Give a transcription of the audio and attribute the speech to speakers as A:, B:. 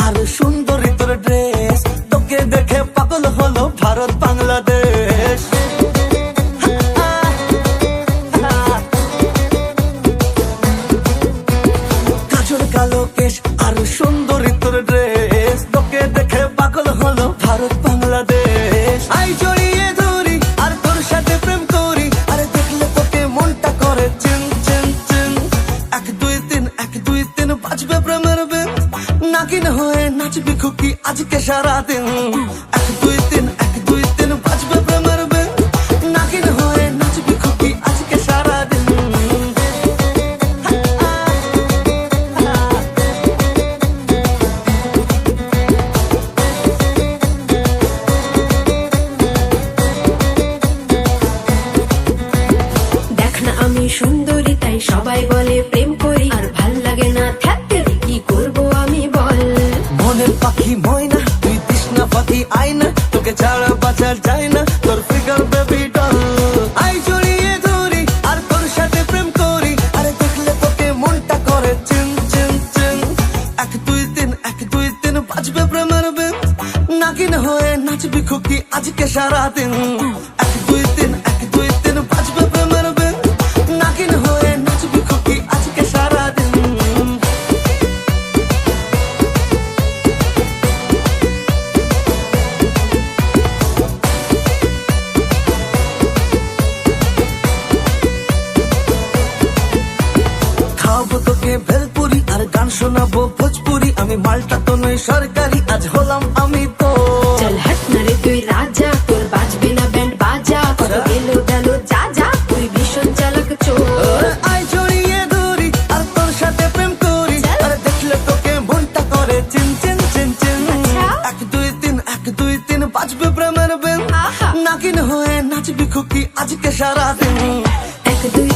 A: আর সুন্দরী তোর ড্রেস, তোকে দেখে পাগল হলো ভারত বাংলাদেশ। কাজল কালো কেশ আর সুন্দরী তোর ড্রেস, তোকে দেখে পাগল হলো ভারত বাংলাদেশ। আই জড়িয়ে ধরি আর তোর সাথে প্রেম করি, আরে দেখলে তোকে মনটা করে চিন চিন চিন। 1 2 3 1 2 3 বাজবে প্রেমের বেন, নাগিন হয়ে নাচবি খুকি আজকে সারাদিন। 1 2 3 1 2 3 বাজবে প্রেমের বেন, নাগিন হয়ে নাচবি খুকি আজকে সারাদিন।
B: দেখ না আমি সুন্দরী তাই সবাই বলে প্রেম করি, আর ভাল লাগে না থাকতে কি করব আমি বল।
A: মনের পাখি ময়না তুই তৃষ্ণা পাখি আয়না, তোকে ছাড়া বাঁচা যায় না তোর ফিগার বেবি ডল। আই জড়িয়ে ধরি আর তোর সাথে প্রেম করি, আরে দেখলে তোকে মনটা করে চিন চিন চিন। 1 2 3 1 2 3 বাজবে প্রেমের বেন, নাগিন হয়ে নাচবি খুকি আজকে সারাদিন। 1 2 3 1 2 3 বাজবে প্রেমের বেন, নাগিন হয়ে নাচবি খুকি আজকে সারাদিন। খাওয়াবো তোকে ভেলপুরি আর গান শোনাবো ভোজপুরি, আমি মালটা তো নই সরকারি, আজ হলাম আমি তো।
B: চল হাট না রে তুই রাজা, তোর বাজবে না ব্যান্ড বাজা, কত গেলো গেলো যা যা, তুই ভীষণ চালাক চোর।
A: আই জড়িয়ে ধরি আর তোর সাথে প্রেম করি, আরে দেখলে তোকে মনটা করে চিন চিন চিন চিন। 1 2 3 1 2 3 বাজবে প্রেমের বেন, নাগিন হয়ে নাচবি খুকি আজকে সারাদিন।
B: 1 2